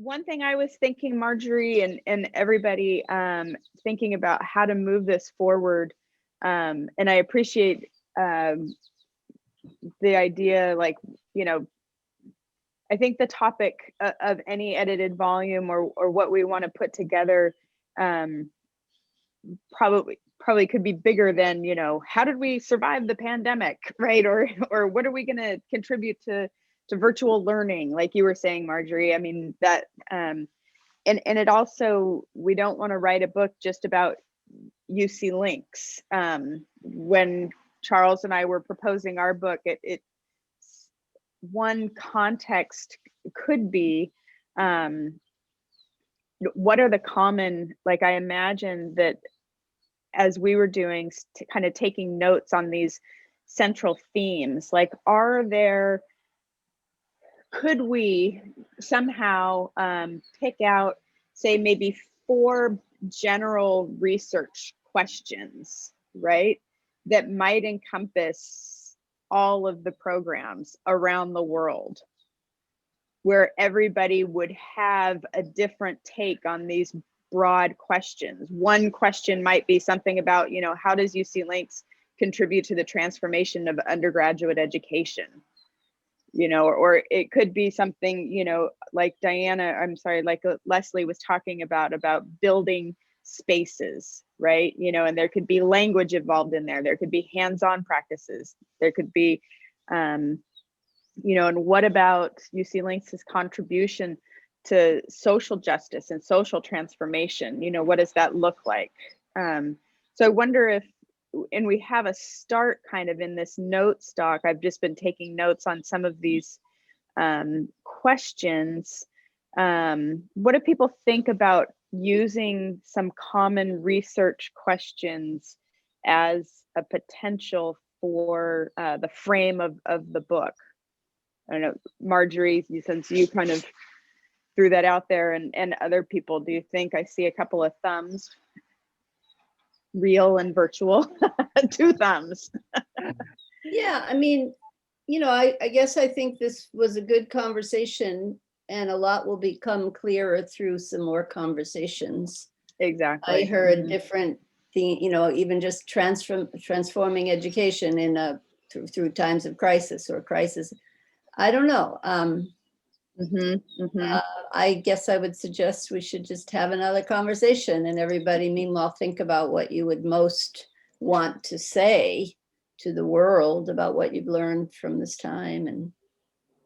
one thing I was thinking, Marjorie, and everybody, thinking about how to move this forward, and I appreciate the idea, like, you know, I think the topic of any edited volume, or what we want to put together, um, probably could be bigger than, you know, how did we survive the pandemic, right? Or what are we going to contribute to virtual learning, like you were saying, Marjorie. I mean, that, and it also, we don't want to write a book just about UC Links. When Charles and I were proposing our book, it one context could be, what are the common, like, I imagine that as we were doing, kind of taking notes on these central themes, like, could we somehow pick out, say, maybe 4 general research questions, right, that might encompass all of the programs around the world, where everybody would have a different take on these broad questions. One question might be something about, you know, how does UC Links contribute to the transformation of undergraduate education? You know, or it could be something, you know, like Leslie was talking about building spaces, right? You know, and there could be language involved in there. There could be hands-on practices. There could be, you know, and what about UC Links' contribution to social justice and social transformation? You know, what does that look like? So I wonder if, and we have a start kind of in this note stock. I've just been taking notes on some of these questions. What do people think about using some common research questions as a potential for the frame of the book? I don't know, Marjorie, since you kind of threw that out there, and other people, do you think? I see a couple of thumbs, real and virtual, 2 thumbs. Yeah, I mean, you know, I guess I think this was a good conversation, and a lot will become clearer through some more conversations. Exactly. I heard different thing, you know, even just transforming education in through times of crisis or crisis. I don't know. I guess I would suggest we should just have another conversation, and everybody meanwhile think about what you would most want to say to the world about what you've learned from this time, and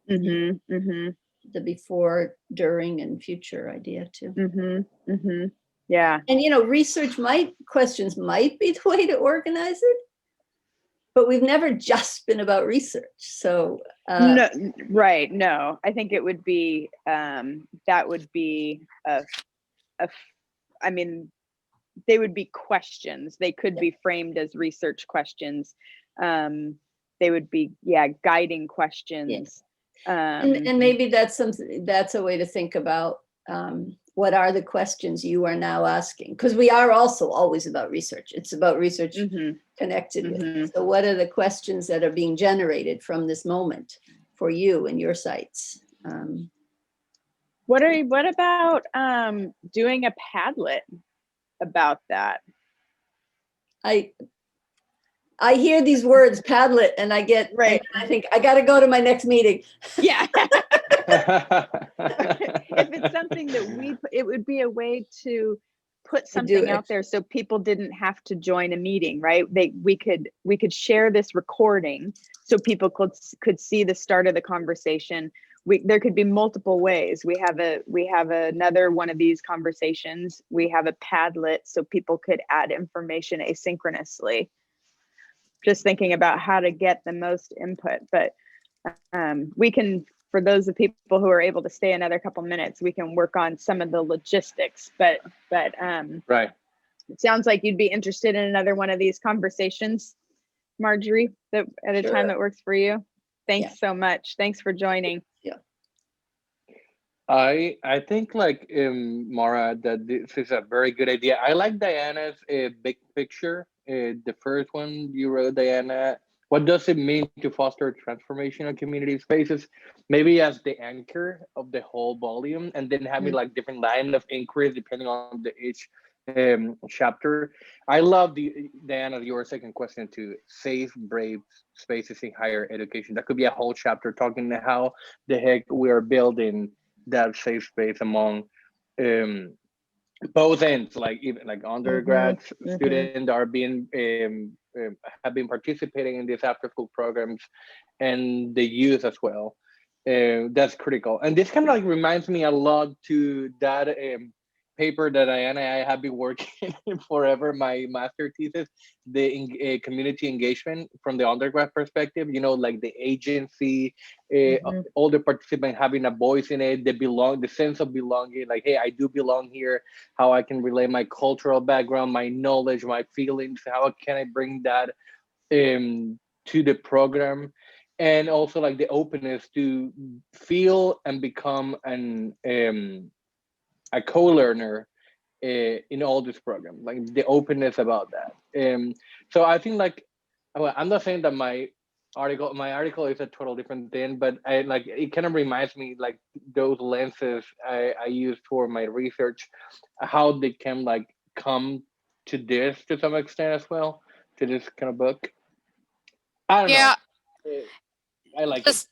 the before, during, and future idea too. Yeah. And you know, questions might be the way to organize it, but we've never just been about research. So no, right. No, I think it would be, that would be I mean, they would be questions. They could be framed as research questions. They would be, guiding questions. And maybe that's a way to think about what are the questions you are now asking, because we are also always about research. It's about research connected with. So what are the questions that are being generated from this moment for you and your sites? What about doing a Padlet about that? I hear these words, Padlet, and I get, right. And I think I got to go to my next meeting. Yeah. If it's something that it would be a way to put something out there so people didn't have to join a meeting, right? We could share this recording so people could see the start of the conversation. There could be multiple ways. We have another one of these conversations. We have a Padlet so people could add information asynchronously. Just thinking about how to get the most input, but we can, for those of people who are able to stay another couple minutes, we can work on some of the logistics, but right. It sounds like you'd be interested in another one of these conversations, Marjorie, that at a time that works for you. Thanks so much. Thanks for joining. Yeah. I think, like, Maura, that this is a very good idea. I like Diana's big picture. The first one you wrote, Diana, what does it mean to foster transformational community spaces, maybe as the anchor of the whole volume, and then having like different line of inquiries depending on the each chapter. I love the Diana, your second question to safe, brave spaces in higher education. That could be a whole chapter talking to how the heck we are building that safe space among um, both ends, like even like undergrad students are being have been participating in these after school programs, and the youth as well. That's critical, and this kind of like reminds me a lot to that paper that Diana and I have been working forever, my master thesis, the community engagement from the undergrad perspective. You know, like the agency, all the participants having a voice in it, the sense of belonging. Like, hey, I do belong here. How I can relay my cultural background, my knowledge, my feelings. How can I bring that to the program? And also like the openness to feel and become a co-learner in all this program, like the openness about that. So I think like, well, I'm not saying that my article is a total different thing, but I like it kind of reminds me like those lenses I use for my research, how they can like come to this to some extent as well, to this kind of book. I don't know. Yeah, I like it.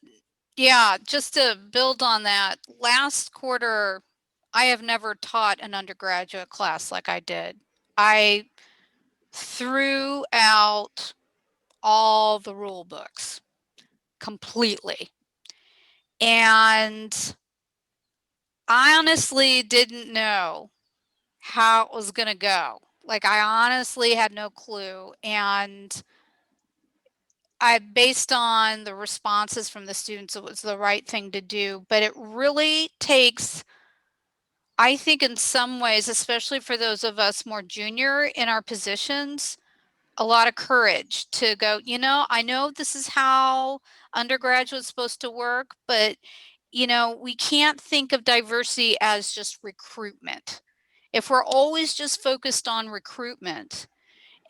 just to build on that, last quarter, I have never taught an undergraduate class like I did. I threw out all the rule books completely. And I honestly didn't know how it was going to go. Like, I honestly had no clue. And based on the responses from the students, it was the right thing to do. But it really takes, I think, in some ways, especially for those of us more junior in our positions, a lot of courage to go, I know this is how undergraduate's supposed to work, but, we can't think of diversity as just recruitment. If we're always just focused on recruitment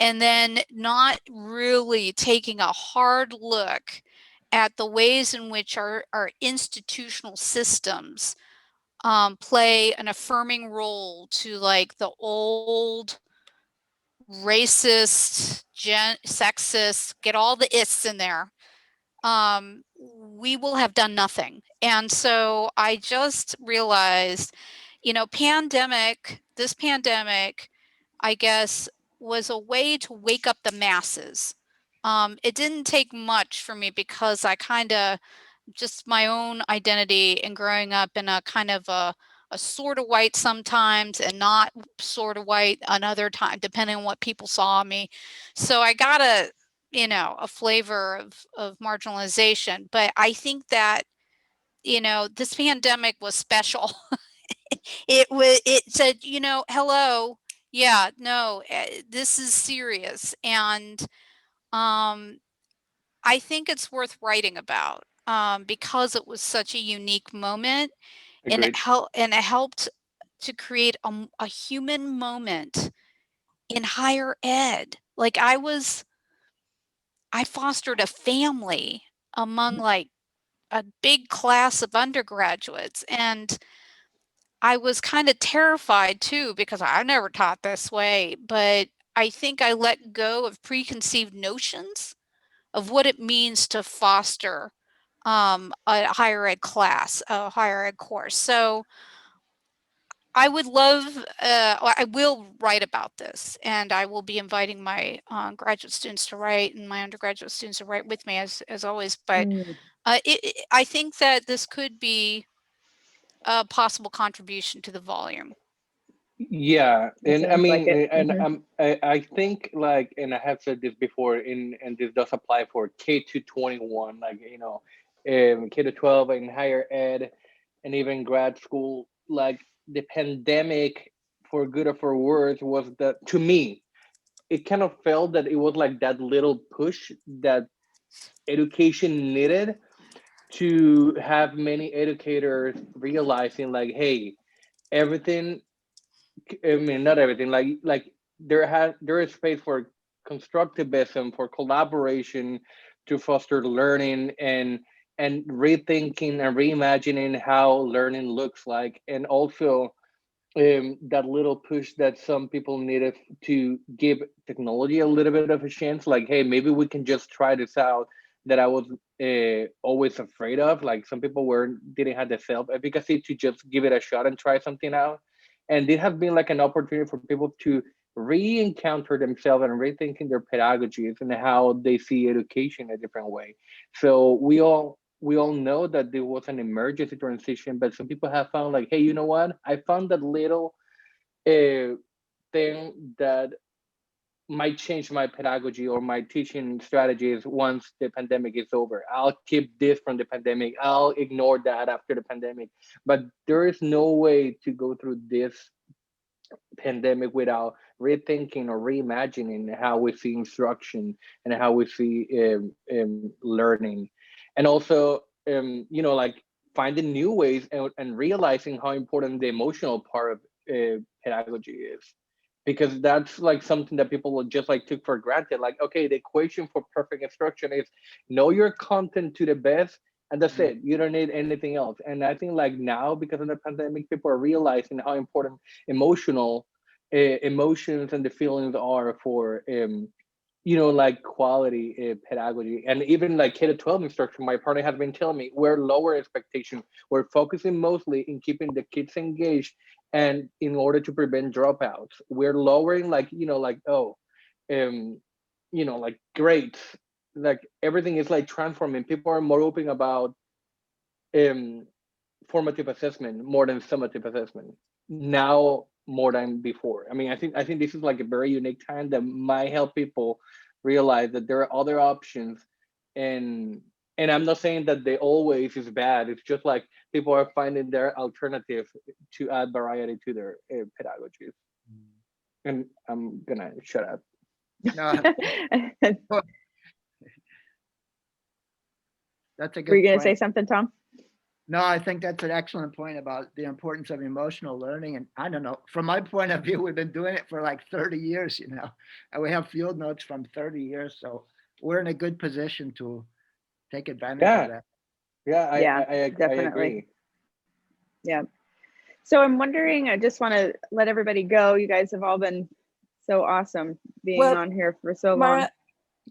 and then not really taking a hard look at the ways in which our institutional systems play an affirming role to like the old racist, sexist, get all the ists in there, we will have done nothing. And so I just realized, this pandemic, I guess, was a way to wake up the masses. It didn't take much for me because I kind of just my own identity and growing up in a kind of a sort of white sometimes and not sort of white another time, depending on what people saw me. So I got a flavor of marginalization. But I think that, this pandemic was special. It said, hello, yeah, no, this is serious. And I think it's worth writing about because it was such a unique moment, and Agreed. it helped to create a human moment in higher ed. Like I fostered a family among like a big class of undergraduates, and I was kind of terrified too because I never taught this way, but I think I let go of preconceived notions of what it means to foster a higher ed class, a higher ed course. So I would love, I will write about this, and I will be inviting my graduate students to write and my undergraduate students to write with me as always. But I think that this could be a possible contribution to the volume. Yeah, and I sounds like mean, it. I think like, and I have said this before, and this does apply for K to 21, like K to 12 and higher ed, and even grad school. Like the pandemic, for good or for worse, was that to me, it kind of felt that it was like that little push that education needed to have many educators realizing like, hey, everything, I mean, not everything. Like there is space for constructivism, for collaboration, to foster learning and rethinking and reimagining how learning looks like, and also that little push that some people needed to give technology a little bit of a chance, like, hey, maybe we can just try this out, that I was always afraid of. Like some people didn't have the self-efficacy to just give it a shot and try something out. And it has been like an opportunity for people to re-encounter themselves and rethinking their pedagogies and how they see education a different way. So we all know that there was an emergency transition, but some people have found like, hey, you know what? I found that little thing that might change my pedagogy or my teaching strategies once the pandemic is over. I'll keep this from the pandemic. I'll ignore that after the pandemic. But there is no way to go through this pandemic without rethinking or reimagining how we see instruction and how we see learning, and also like finding new ways and realizing how important the emotional part of pedagogy is, because that's like something that people will just like took for granted. Like, okay, the equation for perfect instruction is know your content to the best, and that's it. You don't need anything else. And I think like now, because of the pandemic, people are realizing how important emotional emotions and the feelings are for like quality pedagogy. And even like K-12 instruction, my partner has been telling me, we're lower expectations. We're focusing mostly in keeping the kids engaged, and in order to prevent dropouts, we're lowering like like grades, like everything is like transforming. People are more open about formative assessment more than summative assessment now, more than before. I mean, I think this is like a very unique time that might help people realize that there are other options. And I'm not saying that they always is bad. It's just like people are finding their alternative to add variety to their pedagogies. And I'm gonna shut up. No, that's a good Were you going to point. say something, Tom? No, I think that's an excellent point about the importance of emotional learning. And I don't know, from my point of view, we've been doing it for like 30 years, and we have field notes from 30 years. So we're in a good position to take advantage of that. Yeah, Yeah, I definitely. agree. Yeah. So I'm wondering, I just want to let everybody go. You guys have all been so awesome being Well, on here for so long. Mara,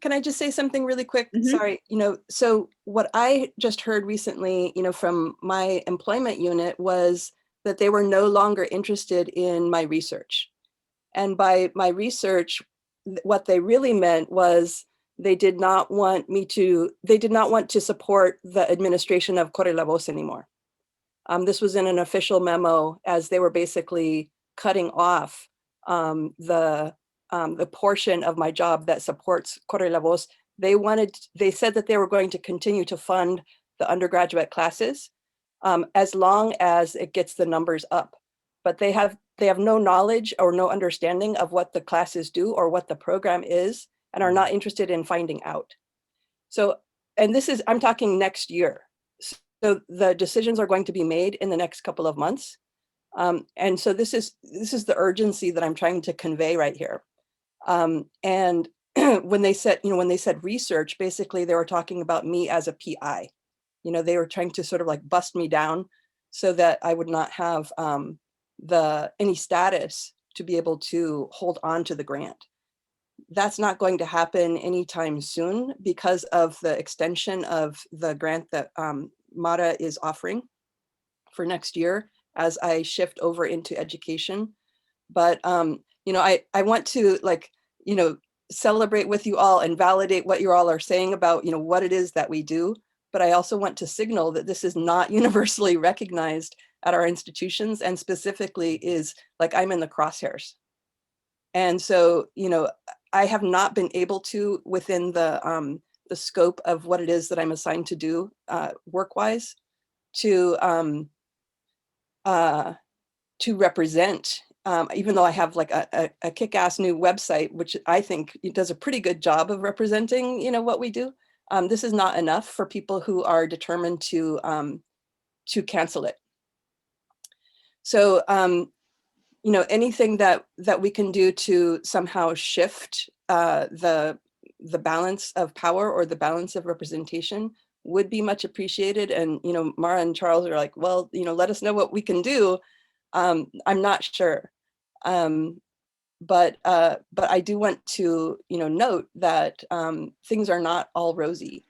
can I just say something really quick? Mhm. Sorry, so what I just heard recently, from my employment unit was that they were no longer interested in my research. And by my research, what they really meant was they did not want to support the administration of Corre la Voz anymore. This was in an official memo, as they were basically cutting off the portion of my job that supports Corre la Voz. They said that they were going to continue to fund the undergraduate classes as long as it gets the numbers up. But they have no knowledge or no understanding of what the classes do or what the program is, and are not interested in finding out. So, and I'm talking next year. So the decisions are going to be made in the next couple of months. And so this is the urgency that I'm trying to convey right here. And when they said research, basically they were talking about me as a PI. They were trying to sort of like bust me down so that I would not have any status to be able to hold on to the grant. That's not going to happen anytime soon because of the extension of the grant that MARA is offering for next year as I shift over into education. But I want to celebrate with you all and validate what you all are saying about what it is that we do. But I also want to signal that this is not universally recognized at our institutions, and specifically is like I'm in the crosshairs. And so, I have not been able to, within the scope of what it is that I'm assigned to do work-wise, to represent, even though I have like a kick-ass new website, which I think it does a pretty good job of representing, what we do. This is not enough for people who are determined to cancel it. So, anything that we can do to somehow shift the the balance of power or the balance of representation would be much appreciated. And, you know, Mara and Charles are like, well, you know, let us know what we can do. I'm not sure. But I do want to, you know, note that things are not all rosy.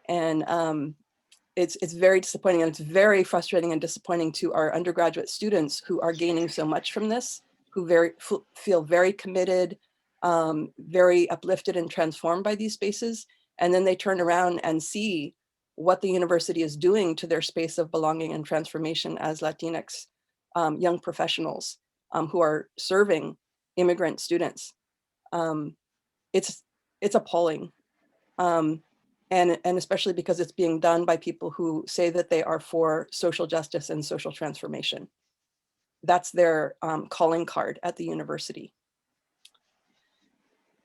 And it's very disappointing, and it's very frustrating and disappointing to our undergraduate students who are gaining so much from this, who feel very committed, very uplifted and transformed by these spaces. And then they turn around and see what the university is doing to their space of belonging and transformation as Latinx young professionals who are serving immigrant students. It's appalling. And especially because it's being done by people who say that they are for social justice and social transformation. That's their calling card at the university.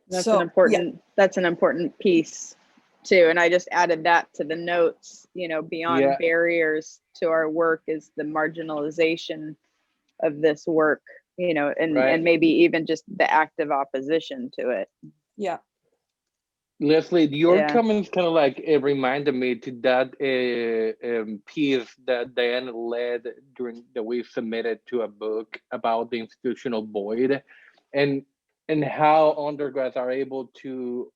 That's So, an important, that's an important piece too. And I just added that to the notes, you know, beyond Yeah. barriers to our work is the marginalization of this work, you know, and Right. maybe even just the active opposition to it. Yeah. Leslie, your Yeah. comments kind of like reminded me to that piece that Diana led during that we submitted to a book about the institutional void, and how undergrads are able to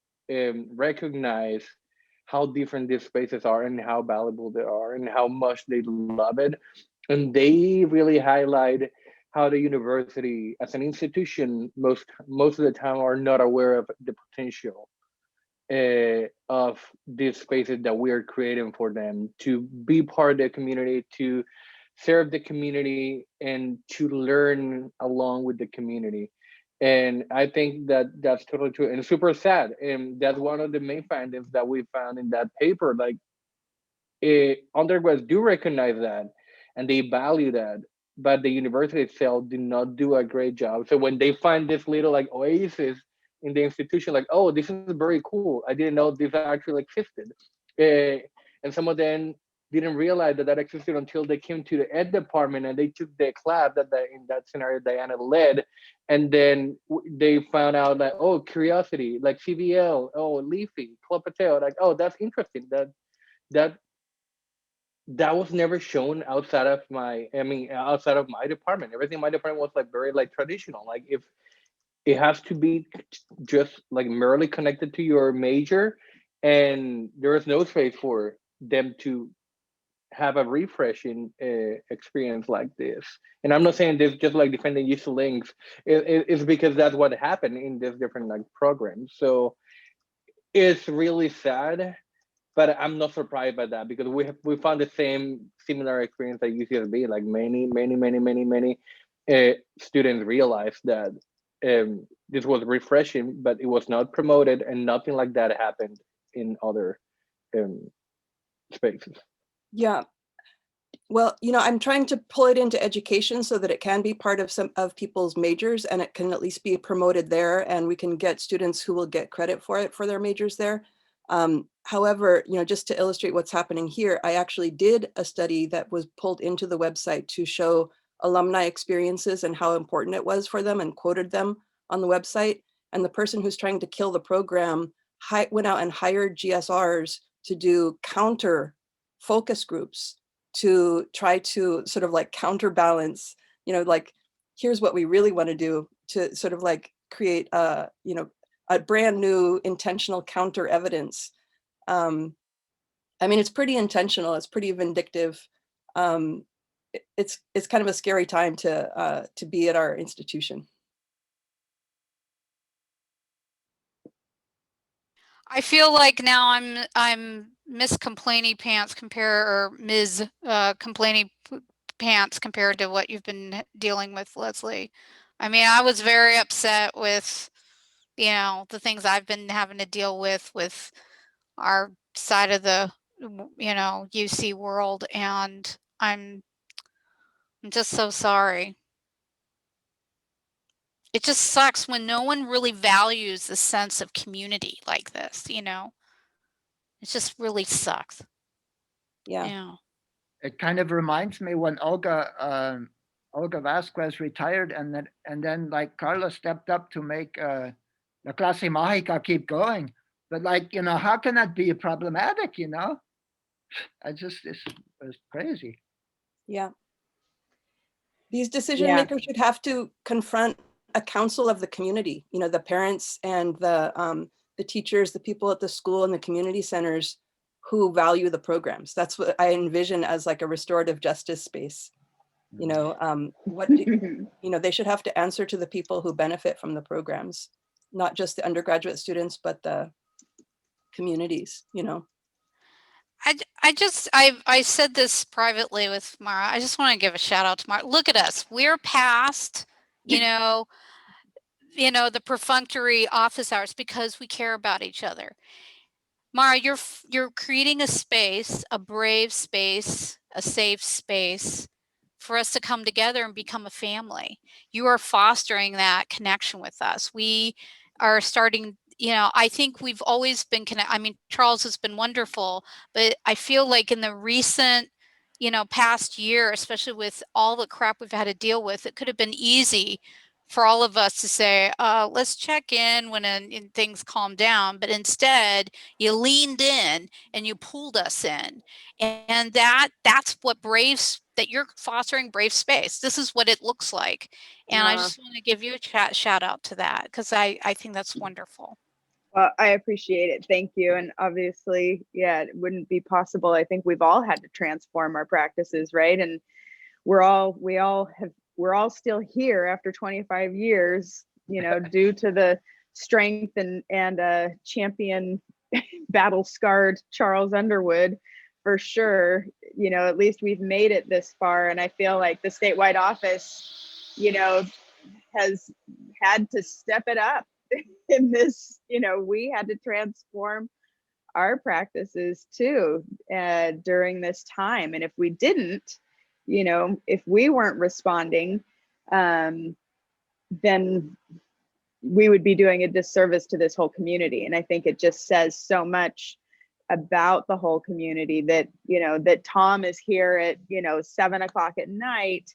recognize how different these spaces are and how valuable they are and how much they love it, and they really highlight how the university as an institution most of the time are not aware of the potential of these spaces that we are creating for them to be part of the community, to serve the community, and to learn along with the community. And I think that that's totally true and super sad. And that's one of the main findings that we found in that paper. Like, undergrads do recognize that and they value that, but the university itself did not do a great job. So when they find this little like oasis in the institution, like, oh, this is very cool, I didn't know this actually existed. And some of them didn't realize that that existed until they came to the ed department and they took the class that in that scenario Diana led, and then they found out that, oh, curiosity, like CVL, oh, Leafy, Club Pateo, like, oh, that's interesting, that that was never shown outside of outside of my department. Everything in my department was like very like traditional. Like, if it has to be just like merely connected to your major, and there is no space for them to have a refreshing experience like this. And I'm not saying this just like defending useful links. It's because that's what happened in this different like programs. So it's really sad, but I'm not surprised by that because we found the similar experience at UCSB. Like many students realized that this was refreshing, but it was not promoted, and nothing like that happened in other spaces. Yeah. Well, you know, I'm trying to pull it into education so that it can be part of some of people's majors and it can at least be promoted there, and we can get students who will get credit for it for their majors there. However, you know, just to illustrate what's happening here, I actually did a study that was pulled into the website to show alumni experiences and how important it was for them, and quoted them on the website. And the person who's trying to kill the program went out and hired GSRs to do counter focus groups to try to sort of like counterbalance, you know, like, here's what we really want to do to sort of like create you know, a brand new intentional counter evidence. I mean, it's pretty intentional. It's pretty vindictive. It's kind of a scary time to be at our institution. I feel like now I'm Miss Complainy Pants or Ms. Complainy Pants compared to what you've been dealing with, Leslie. I mean, I was very upset with, you know, the things I've been having to deal with our side of the, you know, UC world, and I'm just so sorry. It just sucks when no one really values the sense of community like this, you know? It just really sucks. Yeah. Yeah. It kind of reminds me when Olga Vasquez retired, and then like Carlos stepped up to make La Clase Mágica keep going. But like, how can that be problematic, it's crazy. Yeah. These decision Yeah. makers should have to confront a council of the community, the parents and the teachers, the people at the school and the community centers who value the programs. That's what I envision as like a restorative justice space. They should have to answer to the people who benefit from the programs, not just the undergraduate students, but the communities, I said this privately with Mara. I just want to give a shout out to Mara. Look at us. We're past, the perfunctory office hours because we care about each other. Mara, you're creating a space, a brave space, a safe space for us to come together and become a family. You are fostering that connection with us. We are starting, I think we've always been connected. I mean, Charles has been wonderful, but I feel like in the recent, past year, especially with all the crap we've had to deal with, it could have been easy for all of us to say, let's check in when things calm down. But instead, you leaned in and you pulled us in. And that's what that you're fostering brave space. This is what it looks like. And I just want to give you a shout out to that because I think that's wonderful. Well, I appreciate it. Thank you. And obviously, yeah, it wouldn't be possible. I think we've all had to transform our practices, right? And we're all still here after 25 years, due to the strength and champion battle scarred Charles Underwood, for sure. At least we've made it this far. And I feel like the statewide office, has had to step it up in this, we had to transform our practices too during this time. And if we didn't, if we weren't responding, then we would be doing a disservice to this whole community. And I think it just says so much about the whole community that, that Tom is here at, 7:00 at night,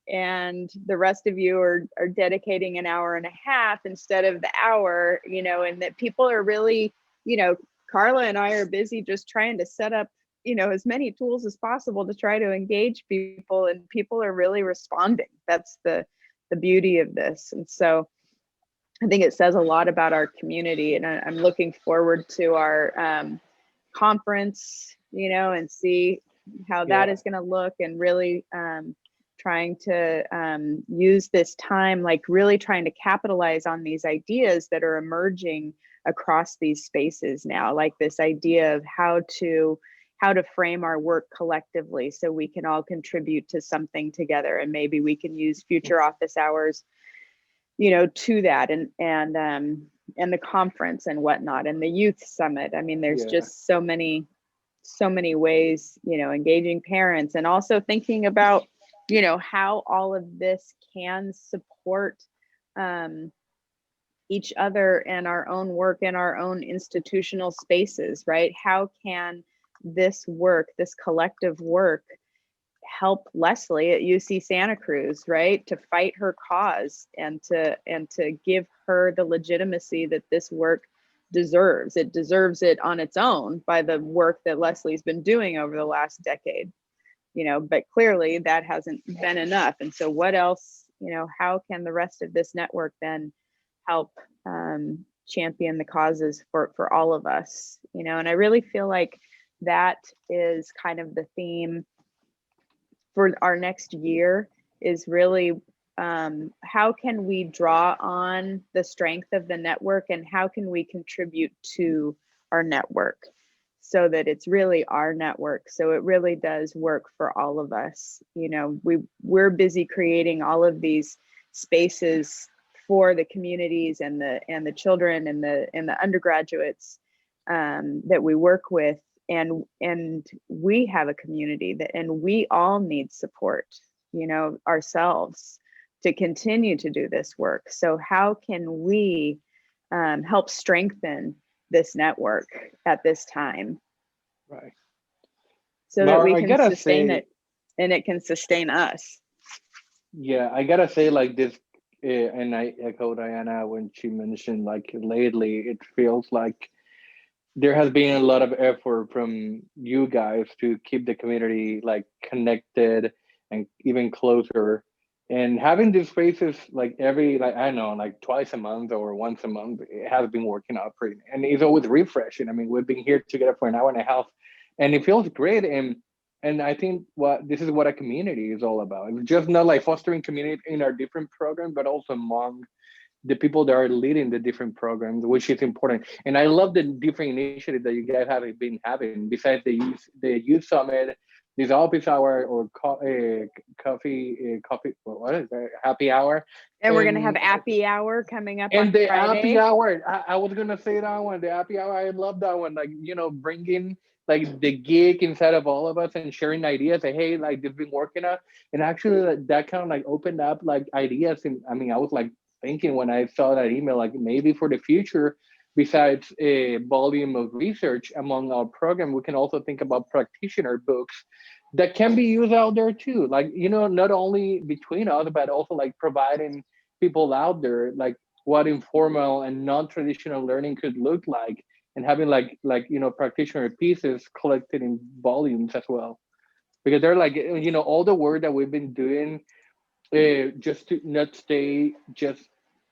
and the rest of you are dedicating an hour and a half instead of the hour, and that people are really, Carla and I are busy just trying to set up, as many tools as possible to try to engage people, and people are really responding. That's the beauty of this. And so I think it says a lot about our community, and I'm looking forward to our conference, and see how that is going to look, and really trying to use this time, like really trying to capitalize on these ideas that are emerging across these spaces now, like this idea of how to frame our work collectively so we can all contribute to something together. And maybe we can use future office hours, to that, and the conference and whatnot, and the youth summit. I mean, there's just so many ways, engaging parents, and also thinking about, how all of this can support each other and our own work in our own institutional spaces, right? How can this work, this collective work, help Leslie at UC Santa Cruz, right, to fight her cause and to give her the legitimacy that this work deserves. It deserves it on its own by the work that Leslie's been doing over the last decade, but clearly that hasn't been enough. And so what else, how can the rest of this network then help champion the causes for all of us, and I really feel like that is kind of the theme for our next year, is really how can we draw on the strength of the network, and how can we contribute to our network so that it's really our network, so it really does work for all of us. We're busy creating all of these spaces for the communities and the children and the undergraduates that we work with, and we have a community and we all need support, ourselves, to continue to do this work. So how can we help strengthen this network at this time, Right, so Mara, that we I can gotta sustain say- it and it can sustain us? Yeah, I gotta say, like, this and I echo Diana when she mentioned like lately, it feels like there has been a lot of effort from you guys to keep the community like connected and even closer. And having these spaces like every like I don't know like twice a month or once a month, it has been working out pretty, and it's always refreshing. I mean, we've been here together for an hour and a half, and it feels great. And I think what this is what a community is all about. It's just not like fostering community in our different programs, but also among the people that are leading the different programs, which is important. And I love the different initiatives that you guys have been having. Besides the youth summit, this office hour or coffee, what is that? Happy hour. And we're gonna have And- happy hour coming up on And the Friday. happy hour, I was gonna say that one. The happy hour, I love that one. Like bringing like the geek inside of all of us and sharing ideas. Like, hey, like they've been working out, and actually like, that kind of like opened up like ideas. And I mean, I was like thinking when I saw that email, like maybe for the future, besides a volume of research among our program, we can also think about practitioner books that can be used out there too. Like not only between us, but also like providing people out there like what informal and non-traditional learning could look like, and having like practitioner pieces collected in volumes as well, because they're like all the work that we've been doing just to not stay just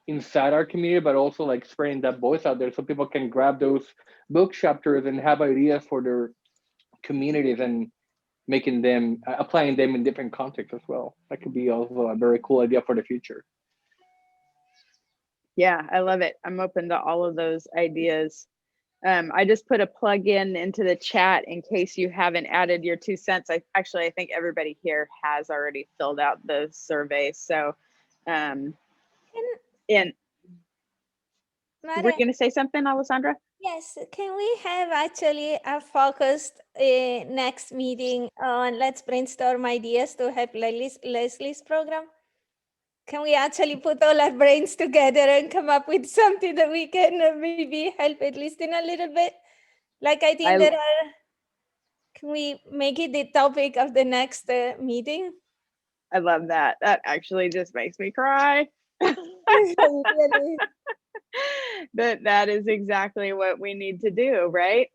inside our community, but also like spreading that voice out there so people can grab those book chapters and have ideas for their communities and making them applying them in different contexts as well. That could be also a very cool idea for the future. Yeah, I love it. I'm open to all of those ideas. I just put a plug into the chat in case you haven't added your 2 cents. I think everybody here has already filled out the survey. So, and were Mara, you going to say something, Alessandra? yes, can we have actually a focused next meeting on let's brainstorm ideas to help Leslie's program? Can we actually put all our brains together and come up with something that we can maybe help at least in a little bit? Like I think can we make it the topic of the next meeting? I love that. That actually just makes me cry. Really? That is exactly what we need to do, right?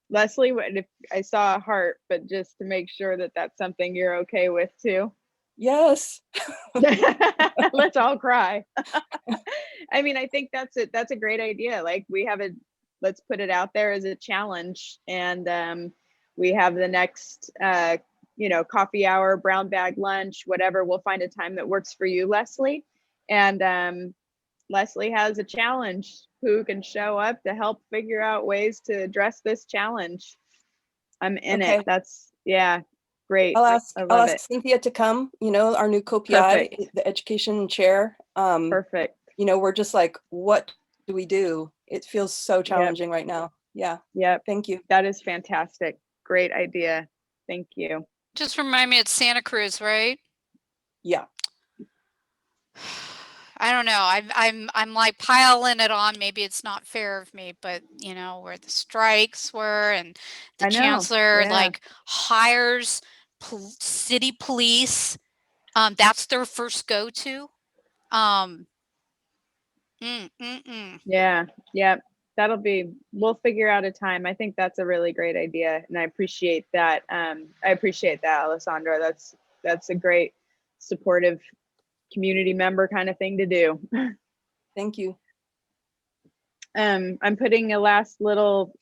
Leslie, if I saw a heart, but just to make sure that that's something you're okay with too. Yes. Let's all cry. I mean, I think that's it. That's a great idea. Like let's put it out there as a challenge, and we have the next coffee hour, brown bag lunch, whatever. We'll find a time that works for you, Leslie. And Leslie has a challenge. Who can show up to help figure out ways to address this challenge? I'm in it. That's great. I'll ask I love it. Cynthia to come, our new co-PI, the education chair. Perfect. We're just like, what do we do? It feels so challenging right now. Yeah. Yep. Thank you. That is fantastic. Great idea. Thank you. Just remind me, it's Santa Cruz, right? Yeah. I don't know. I'm like piling it on. Maybe it's not fair of me, but where the strikes were and the chancellor like hires city police. That's their first go-to. Yeah. We'll figure out a time. I think that's a really great idea, and I appreciate that. Alessandra. That's a great supportive community member kind of thing to do. Thank you. I'm putting a last little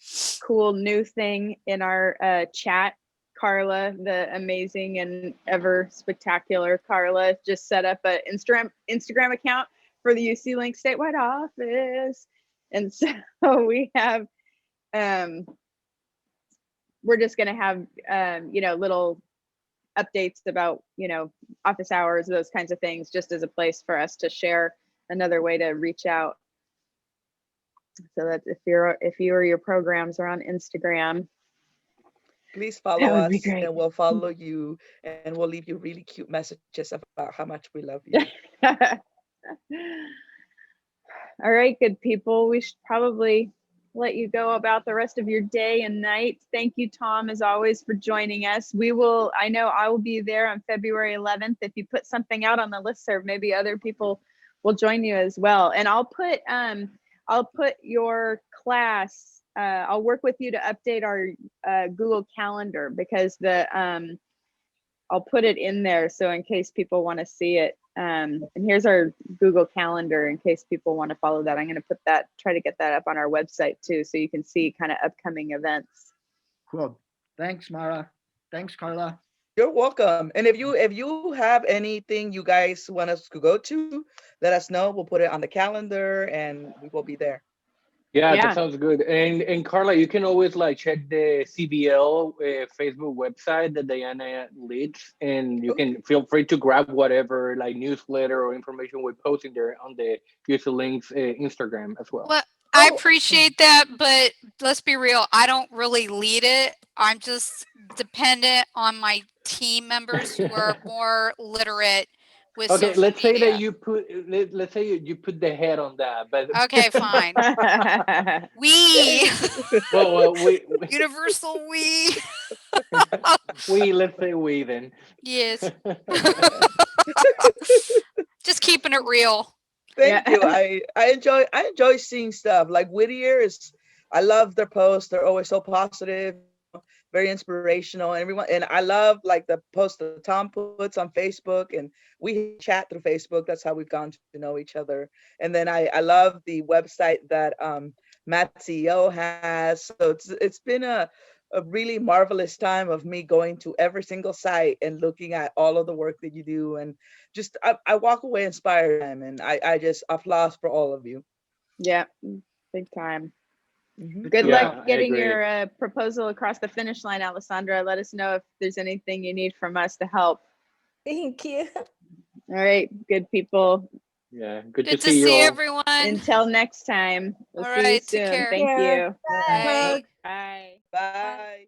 cool new thing in our chat. Carla, the amazing and ever spectacular Carla, just set up an Instagram account for the UC Link statewide office. And so we have, we're just going to have, little updates about, office hours, those kinds of things, just as a place for us to share, another way to reach out. So that if you or your programs are on Instagram, please follow us and we'll follow you, and we'll leave you really cute messages about how much we love you. All right, good people. We should probably let you go about the rest of your day and night. Thank you, Tom, as always, for joining us. I know I will be there on February 11th. If you put something out on the listserv, maybe other people will join you as well. And I'll put your class, I'll work with you to update our Google Calendar, because I'll put it in there, so in case people want to see it. And here's our Google Calendar in case people want to follow that. I'm going to put that, try to get that up on our website too, so you can see kind of upcoming events. Cool. Thanks, Mara. Thanks, Carla. You're welcome. And if you have anything you guys want us to go to, let us know. We'll put it on the calendar and we will be there. Yeah, Yeah. that sounds good. And Carla, you can always like check the CBL Facebook website that Diana leads, and you can feel free to grab whatever like newsletter or information we're posting there on the User Links Instagram as well. Well, I appreciate that, but let's be real. I don't really lead it. I'm just dependent on my team members who are more literate with Okay, social let's say media. that you put let's say you put the head on that, but Okay, fine. We well, we universal we. let's say we then. Yes. Just keeping it real. Thank you. I enjoy seeing stuff like Whittier is. I love their posts. They're always so positive, very inspirational. And I love like the post that Tom puts on Facebook, and we chat through Facebook. That's how we've gotten to know each other. And then I love the website that Matt CEO has. So it's been a really marvelous time of me going to every single site and looking at all of the work that you do, and just I walk away inspired, and I just applause for all of you. Yeah, big time. Mhm. Good Yeah, luck I getting agree. your proposal across the finish line, Alessandra. Let us know if there's anything you need from us to help. Thank you. All right, good people. Yeah, good Good to see you all. everyone. Until next time. We'll All see you right, take soon. care. Thank Yeah. you. Bye. Bye. Bye.